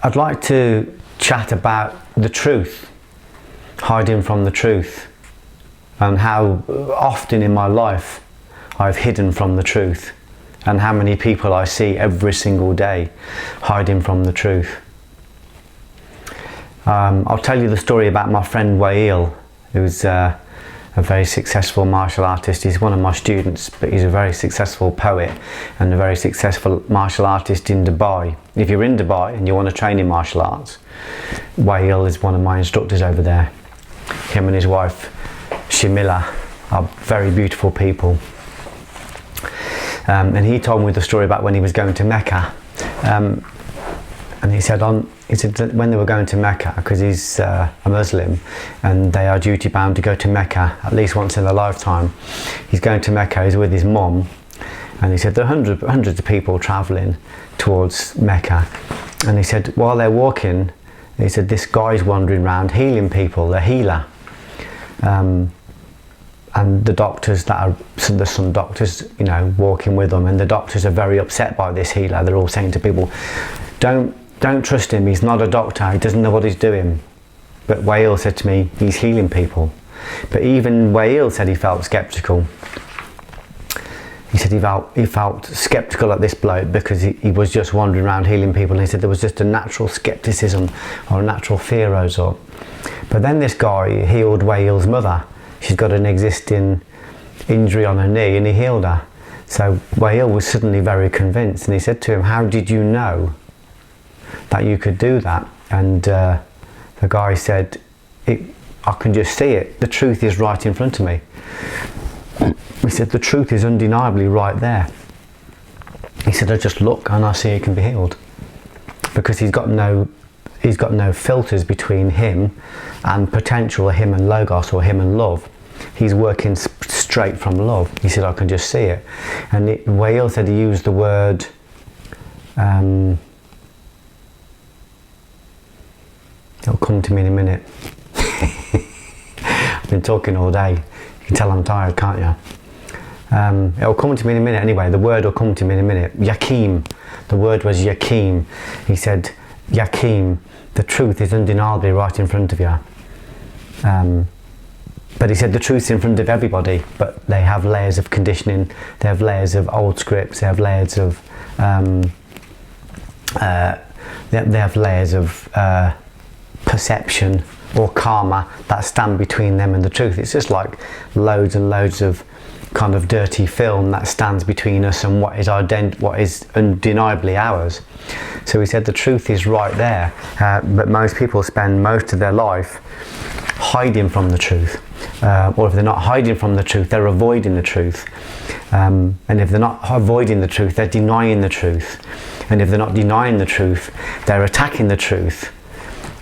I'd like to chat about the truth, hiding from the truth, and how often in my life I've hidden from the truth, and how many people I see every single day hiding from the truth. I'll tell you the story about my friend Wael, who's a very successful martial artist. He's one of my students, but he's a very successful poet and a very successful martial artist in Dubai. If you're in Dubai and you want to train in martial arts, Wael is one of my instructors over there. Him and his wife Shamila are very beautiful people. And he told me the story about when he was going to Mecca. And he said that when they were going to Mecca, because he's a Muslim and they are duty bound to go to Mecca at least once in a lifetime. He's going to Mecca, he's with his mum, and he said there are hundreds of people travelling towards Mecca. And he said while they're walking, he said this guy's wandering around healing people, the healer. And the doctors there's some doctors, walking with them, and the doctors are very upset by this healer. They're all saying to people, don't trust him, he's not a doctor, he doesn't know what he's doing. But Wael said to me, he's healing people. But even Wael said he felt sceptical. He said he felt sceptical at this bloke because he was just wandering around healing people, and he said there was just a natural scepticism or a natural fear rose up. But then this guy healed Wael's mother. She's got an existing injury on her knee, and he healed her. So Wael was suddenly very convinced, and he said to him, how did you know that you could do that? And the guy said, I can just see it. The truth is right in front of me. He said, the truth is undeniably right there. He said, I just look and I see it can be healed. Because he's got no filters between him and potential, or him and logos, or him and love. He's working straight from love. He said, I can just see it. And Wael said he used the word it'll come to me in a minute. I've been talking all day. You can tell I'm tired, can't you? It'll come to me in a minute anyway. The word will come to me in a minute. Yakim. The word was Yakim. He said, Yakim, the truth is undeniably right in front of you. But he said the truth's in front of everybody, but they have layers of conditioning, they have layers of old scripts, they have layers of perception or karma that stand between them and the truth. It's just like loads and loads of kind of dirty film that stands between us and what is undeniably ours. So he said the truth is right there, but most people spend most of their life hiding from the truth, or if they're not hiding from the truth, they're avoiding the truth, and if they're not avoiding the truth, they're denying the truth, and if they're not denying the truth, they're attacking the truth,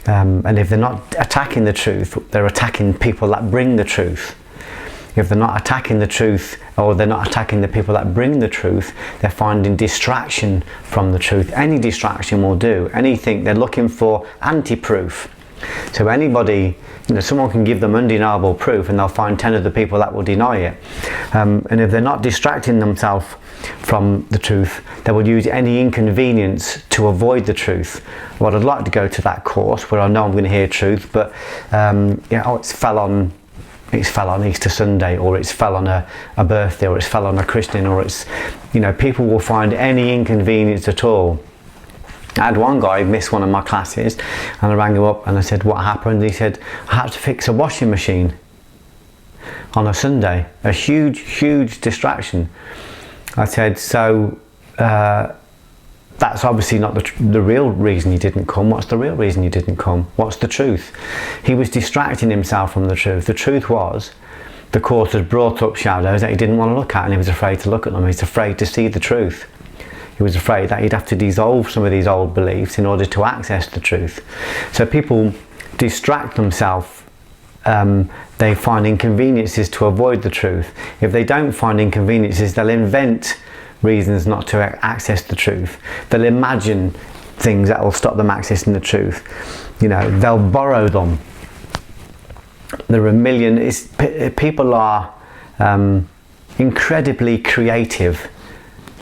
and if they're not attacking the truth, they're attacking people that bring the truth. If they're not attacking the truth, or they're not attacking the people that bring the truth, they're finding distraction from the truth. Any distraction will do. Anything, they're looking for anti-proof. So anybody, someone can give them undeniable proof and they'll find 10 other people that will deny it. And if they're not distracting themselves from the truth, they will use any inconvenience to avoid the truth. Well, I'd like to go to that course where I know I'm going to hear truth, but it's fell on Easter Sunday, or it's fell on a birthday, or it's fell on a christening, or it's, people will find any inconvenience at all. I had one guy miss one of my classes, and I rang him up and I said, what happened? He said, I had to fix a washing machine on a Sunday. A huge distraction. I said, so that's obviously not the real reason you didn't come. What's the real reason you didn't come? What's the truth? He was distracting himself from the truth. The truth was, the course had brought up shadows that he didn't want to look at, and he was afraid to look at them. He was afraid to see the truth. He was afraid that he'd have to dissolve some of these old beliefs in order to access the truth. So people distract themselves. They find inconveniences to avoid the truth. If they don't find inconveniences, they'll invent reasons not to access the truth. They'll imagine things that will stop them accessing the truth. They'll borrow them. There are people are incredibly creative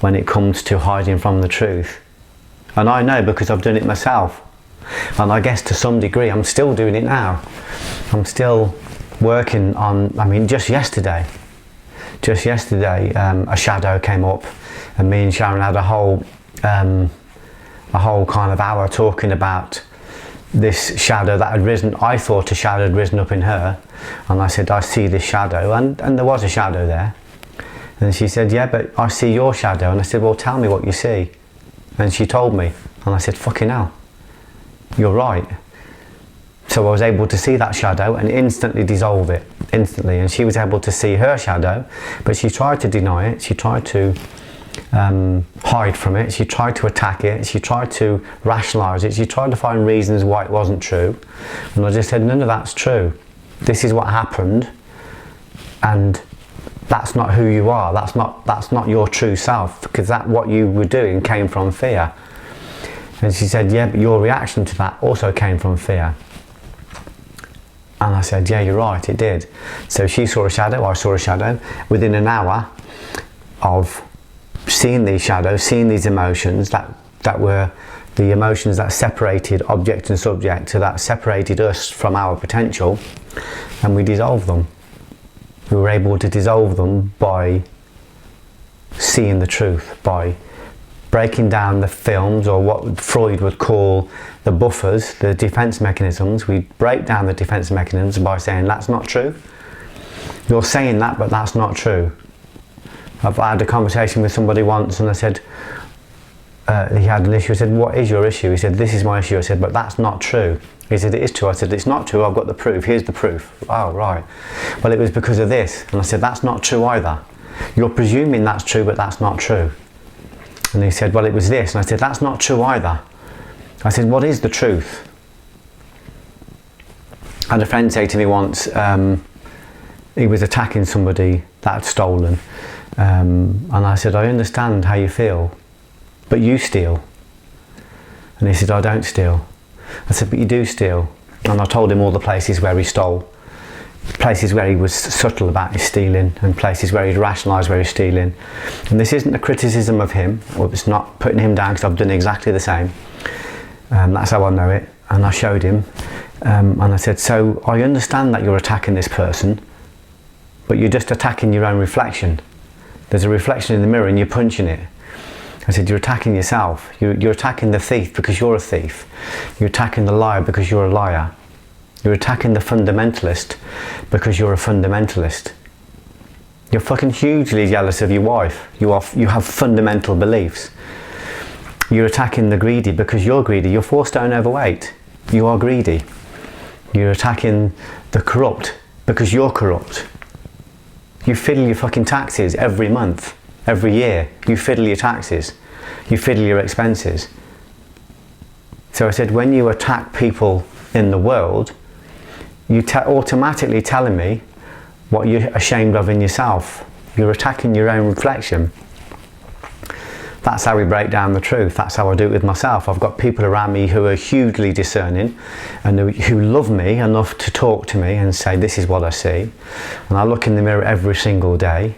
when it comes to hiding from the truth. And I know because I've done it myself. And I guess to some degree I'm still doing it now. I'm still working on, I mean, just yesterday a shadow came up, and me and Sharon had a whole kind of hour talking about this shadow that had risen. I thought a shadow had risen up in her, and I said, I see this shadow, and there was a shadow there. And she said, yeah, but I see your shadow. And I said, well, tell me what you see. And she told me, and I said, fucking hell, you're right. So I was able to see that shadow and instantly dissolve it, instantly. And she was able to see her shadow, but she tried to deny it. She tried to hide from it. She tried to attack it. She tried to rationalise it. She tried to find reasons why it wasn't true. And I just said, none of that's true. This is what happened, and that's not who you are. That's not your true self, because that what you were doing came from fear. And she said, yeah, but your reaction to that also came from fear. And I said, yeah, you're right, it did. So she saw a shadow, I saw a shadow. Within an hour of seeing these shadows, seeing these emotions that were the emotions that separated object and subject, so that separated us from our potential, and we dissolved them. We were able to dissolve them by seeing the truth, by breaking down the films, or what Freud would call the buffers, the defense mechanisms. We break down the defense mechanisms by saying, that's not true. You're saying that, but that's not true. I've had a conversation with somebody once, and I said, he had an issue. I said, what is your issue? He said, this is my issue. I said, but that's not true. He said, it is true. I said, it's not true. I've got the proof. Here's the proof. Oh, right. Well, it was because of this. And I said, that's not true either. You're presuming that's true, but that's not true. And he said, well, it was this. And I said, that's not true either. I said, what is the truth? I had a friend say to me once, he was attacking somebody that had stolen. And I said, I understand how you feel, but you steal. And he said, I don't steal. I said, but you do steal. And I told him all the places where he stole, places where he was subtle about his stealing, and places where he'd rationalised where he's stealing. And this isn't a criticism of him, or it's not putting him down, because I've done exactly the same. That's how I know it. And I showed him, and I said, so I understand that you're attacking this person, but you're just attacking your own reflection. There's a reflection in the mirror and you're punching it. I said, you're attacking yourself. You're attacking the thief because you're a thief. You're attacking the liar because you're a liar. You're attacking the fundamentalist because you're a fundamentalist. You're fucking hugely jealous of your wife. You have fundamental beliefs. You're attacking the greedy because you're greedy. You're 4 stone overweight. You are greedy. You're attacking the corrupt because you're corrupt. You fiddle your fucking taxes every month, every year. You fiddle your taxes. You fiddle your expenses. So I said, when you attack people in the world, you're automatically telling me what you're ashamed of in yourself. You're attacking your own reflection. That's how we break down the truth. That's how I do it with myself. I've got people around me who are hugely discerning and who love me enough to talk to me and say, this is what I see. And I look in the mirror every single day,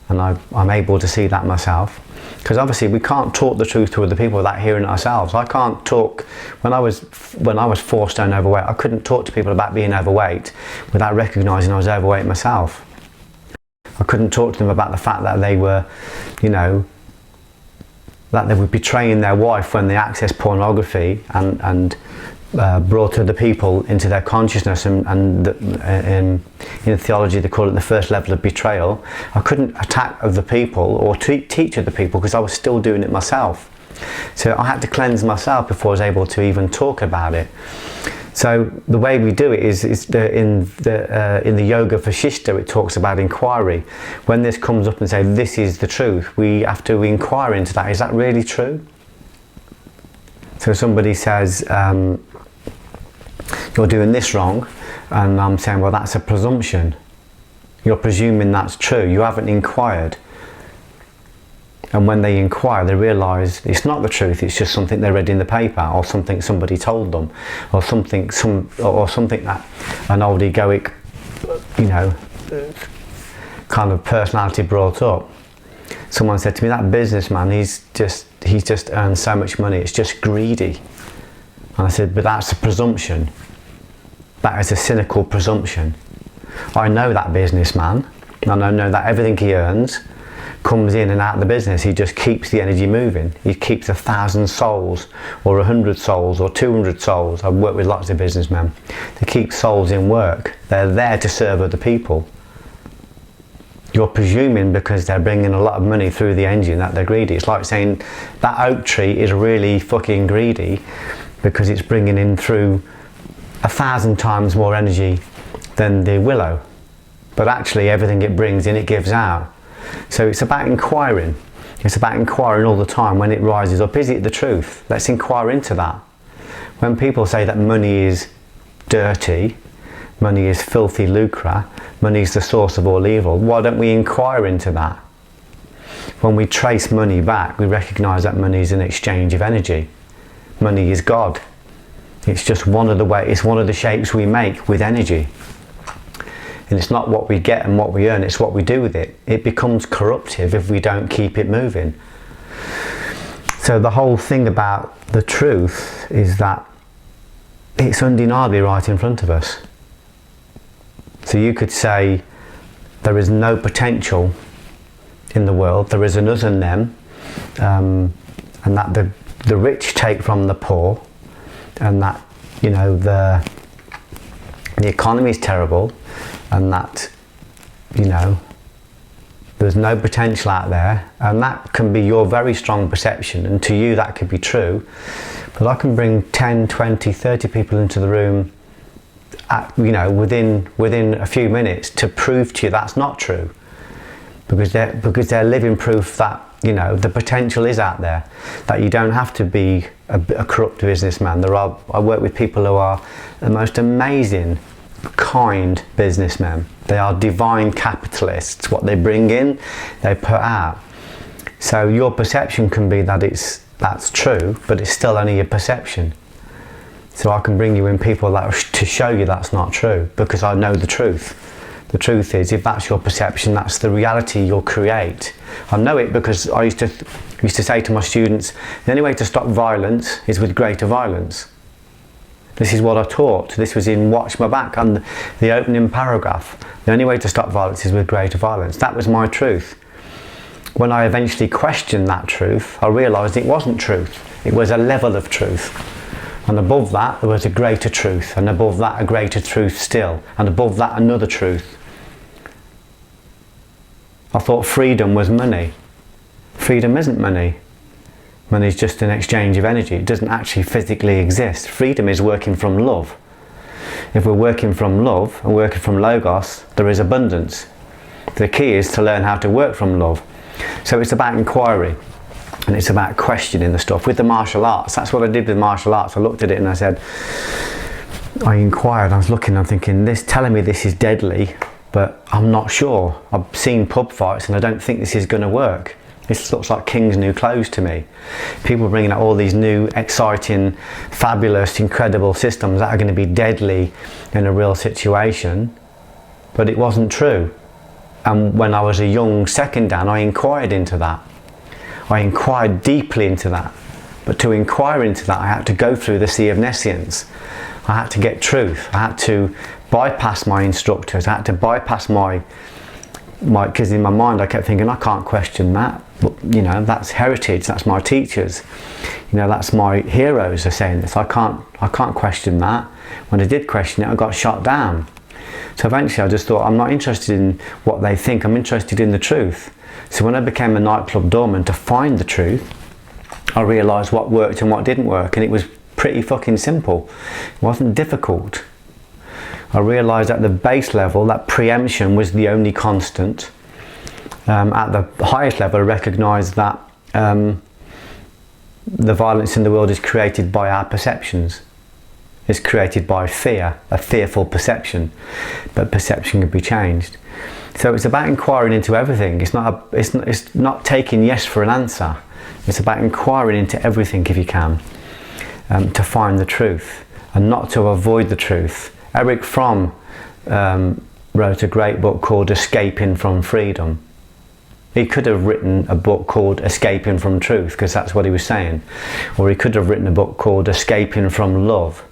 and I'm able to see that myself. Because obviously we can't talk the truth to other people without hearing it ourselves. I can't talk, when I was 4 stone overweight, I couldn't talk to people about being overweight without recognising I was overweight myself. I couldn't talk to them about the fact that they were, that they were betraying their wife when they accessed pornography and brought other people into their consciousness, and in theology they call it the first level of betrayal. I couldn't attack other people or teach other people because I was still doing it myself. So I had to cleanse myself before I was able to even talk about it. So the way we do it is in the Yoga Vasishta, it talks about inquiry. When this comes up and say, this is the truth, we have to inquire into that. Is that really true? So somebody says, you're doing this wrong, and I'm saying, well, that's a presumption. You're presuming that's true. You haven't inquired. And when they inquire, they realise it's not the truth, it's just something they read in the paper, or something somebody told them, or something that an old egoic, kind of personality brought up. Someone said to me, that businessman, he's just earned so much money, it's just greedy. And I said, but that's a presumption. That is a cynical presumption. I know that businessman, and I know that everything he earns comes in and out of the business. He just keeps the energy moving. He keeps 1,000 souls, or 100 souls, or 200 souls. I've worked with lots of businessmen. They keep souls in work. They're there to serve other people. You're presuming because they're bringing a lot of money through the engine that they're greedy. It's like saying that oak tree is really fucking greedy because it's bringing in through 1,000 times more energy than the willow. But actually everything it brings in, it gives out. So it's about inquiring. It's about inquiring all the time when it rises up. Is it the truth? Let's inquire into that. When people say that money is dirty, money is filthy lucre, money is the source of all evil, why don't we inquire into that? When we trace money back, we recognise that money is an exchange of energy. Money is God. It's just one of the shapes we make with energy. And it's not what we get and what we earn, it's what we do with it. It becomes corruptive if we don't keep it moving. So the whole thing about the truth is that it's undeniably right in front of us. So you could say there is no potential in the world, there is an us and them, and that the rich take from the poor, and that, you know, the economy is terrible, and that, you know, there's no potential out there, and that can be your very strong perception, and to you that could be true. But I can bring 10, 20, 30 people into the room you know, within a few minutes to prove to you that's not true, because they're living proof that, you know, the potential is out there, that you don't have to be a corrupt businessman. I work with people who are the most amazing, kind businessmen. They are divine capitalists. What they bring in, they put out. So your perception can be that that's true, but it's still only a perception. So I can bring you in people to show you that's not true, because I know the truth. The truth is, if that's your perception, that's the reality you'll create. I know it because I used to say to my students, the only way to stop violence is with greater violence. This is what I taught. This was in Watch My Back on the opening paragraph. The only way to stop violence is with greater violence. That was my truth. When I eventually questioned that truth, I realised it wasn't truth. It was a level of truth. And above that, there was a greater truth. And above that, a greater truth still. And above that, another truth. I thought freedom was money. Freedom isn't money. Money is just an exchange of energy. It doesn't actually physically exist. Freedom is working from love. If we're working from love and working from Logos, there is abundance. The key is to learn how to work from love. So it's about inquiry, and it's about questioning the stuff. With the martial arts, that's what I did with martial arts. I looked at it and I said, I inquired, I was looking, I'm thinking, telling me this is deadly, but I'm not sure. I've seen pub fights and I don't think this is going to work. This looks like king's new clothes to me. People bringing out all these new, exciting, fabulous, incredible systems that are going to be deadly in a real situation, but it wasn't true. And when I was a young second dan, I inquired into that. I inquired deeply into that. But to inquire into that, I had to go through the sea of nescience. I had to get truth. I had to bypass my instructors. I had to bypass because in my mind I kept thinking, I can't question that. But, you know, that's heritage, that's my teachers. You know, that's my heroes are saying this. I can't question that. When I did question it, I got shot down. So eventually I just thought, I'm not interested in what they think, I'm interested in the truth. So when I became a nightclub doorman to find the truth, I realised what worked and what didn't work, and it was pretty fucking simple. It wasn't difficult. I realised at the base level that preemption was the only constant. At the highest level, I recognised that the violence in the world is created by our perceptions. It's created by fear, a fearful perception, but perception can be changed. So it's about inquiring into everything. It's not taking yes for an answer. It's about inquiring into everything if you can, to find the truth and not to avoid the truth. Eric Fromm wrote a great book called Escaping from Freedom. He could have written a book called Escaping from Truth, because that's what he was saying. Or he could have written a book called Escaping from Love,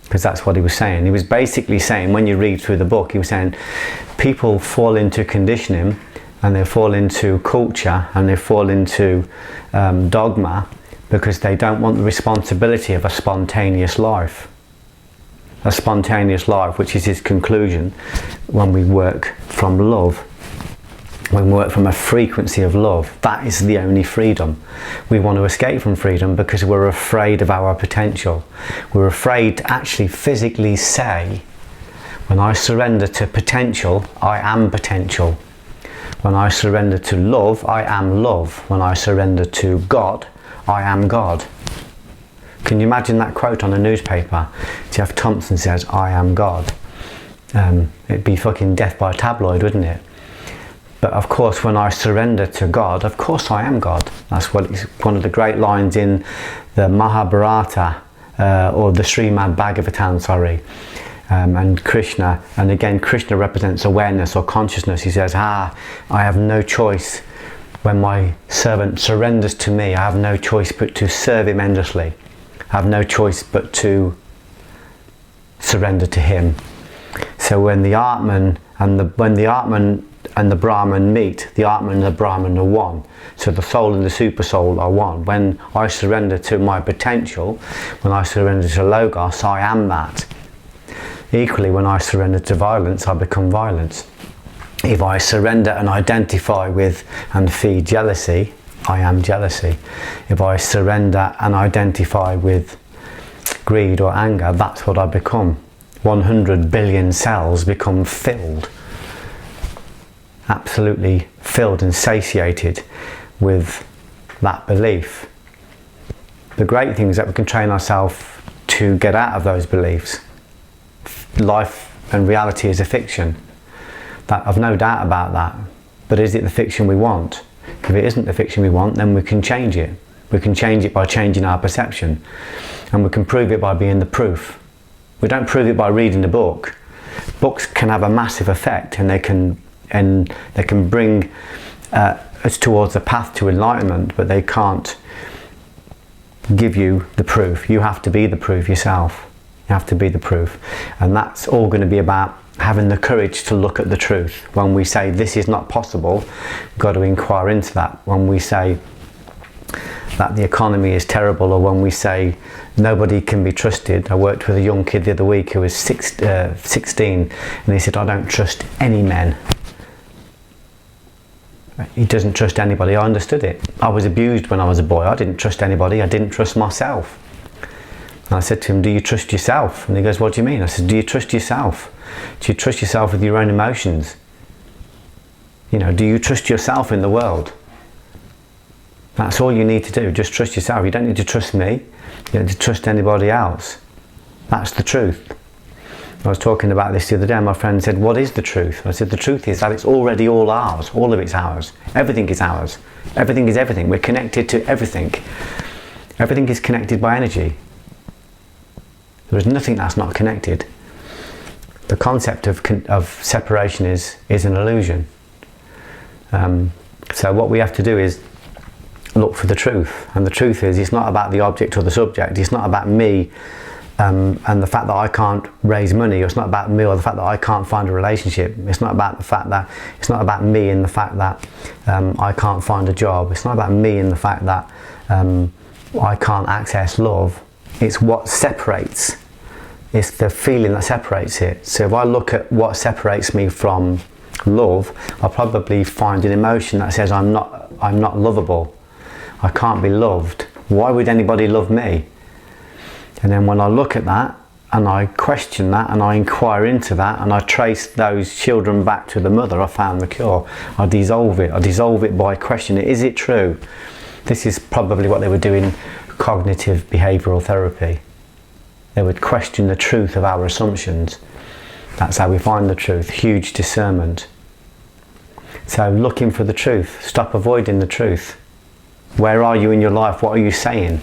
because that's what he was saying. He was basically saying, when you read through the book, he was saying people fall into conditioning, and they fall into culture, and they fall into dogma, because they don't want the responsibility of a spontaneous life. A spontaneous life, which is his conclusion, when we work from love. When we work from a frequency of love, that is the only freedom. We want to escape from freedom because we're afraid of our potential. We're afraid to actually physically say, when I surrender to potential, I am potential. When I surrender to love, I am love. When I surrender to God, I am God. Can you imagine that quote on a newspaper? Geoff Thompson says, I am God. It'd be fucking death by tabloid, wouldn't it? But of course, when I surrender to God, of course I am God. That's what is one of the great lines in the Mahabharata, or the Srimad Bhagavatam, sorry. And Krishna, and again, Krishna represents awareness or consciousness. He says, I have no choice. When my servant surrenders to me, I have no choice but to serve him endlessly. I have no choice but to surrender to him. So when the Atman and the Brahman meet, the Atman and the Brahman are one. So the soul and the super soul are one. When I surrender to my potential, when I surrender to Logos, I am that. Equally, when I surrender to violence, I become violence. If I surrender and identify with and feed jealousy, I am jealousy. If I surrender and identify with greed or anger, that's what I become. 100 billion cells become filled, absolutely filled and satiated with that belief. The great thing is that we can train ourselves to get out of those beliefs. Life and reality is a fiction. I've no doubt about that. But is it the fiction we want? If it isn't the fiction we want, then we can change it. We can change it by changing our perception. And we can prove it by being the proof. We don't prove it by reading the book. Books can have a massive effect, and they can bring us towards the path to enlightenment, but they can't give you the proof. You have to be the proof yourself. You have to be the proof. And that's all going to be about having the courage to look at the truth. When we say this is not possible, we've got to inquire into that. When we say that the economy is terrible, or when we say nobody can be trusted. I worked with a young kid the other week who was 16, and he said, I don't trust any men. He doesn't trust anybody. I understood it. I was abused when I was a boy. I didn't trust anybody. I didn't trust myself. And I said to him, do you trust yourself? And he goes, what do you mean? I said, do you trust yourself? Do you trust yourself with your own emotions? You know, do you trust yourself in the world? That's all you need to do. Just trust yourself. You don't need to trust me. You don't need to trust anybody else. That's the truth. I was talking about this the other day, and my friend said, what is the truth? I said, the truth is that it's already all ours. All of it's ours. Everything is ours. Everything is everything. We're connected to everything. Everything is connected by energy. There is nothing that's not connected. The concept of separation is an illusion. So what we have to do is look for the truth. And the truth is, it's not about the object or the subject. It's not about me and the fact that I can't raise money. It's not about me or the fact that I can't find a relationship. It's not about the fact that, it's not about me and the fact that I can't find a job. It's not about me and the fact that I can't access love. It's what separates. It's the feeling that separates it. So if I look at what separates me from love, I'll probably find an emotion that says I'm not lovable. I can't be loved. Why would anybody love me? And then when I look at that and I question that and I inquire into that and I trace those children back to the mother, I found the cure. I dissolve it. I dissolve it by questioning it. Is it true? This is probably what they would do in cognitive behavioural therapy. They would question the truth of our assumptions. That's how we find the truth. Huge discernment. So looking for the truth. Stop avoiding the truth. Where are you in your life? What are you saying?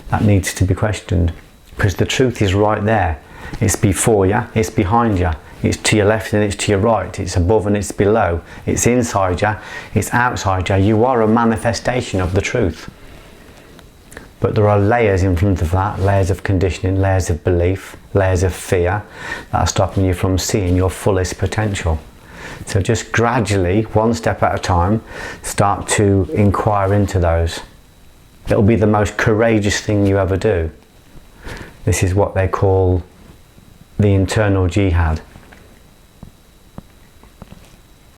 That needs to be questioned. Because the truth is right there. It's before you. It's behind you. It's to your left and it's to your right. It's above and it's below. It's inside you. It's outside you. You are a manifestation of the truth. But there are layers in front of that, layers of conditioning, layers of belief, layers of fear that are stopping you from seeing your fullest potential. So just gradually, one step at a time, start to inquire into those. It'll be the most courageous thing you ever do. This is what they call the internal jihad.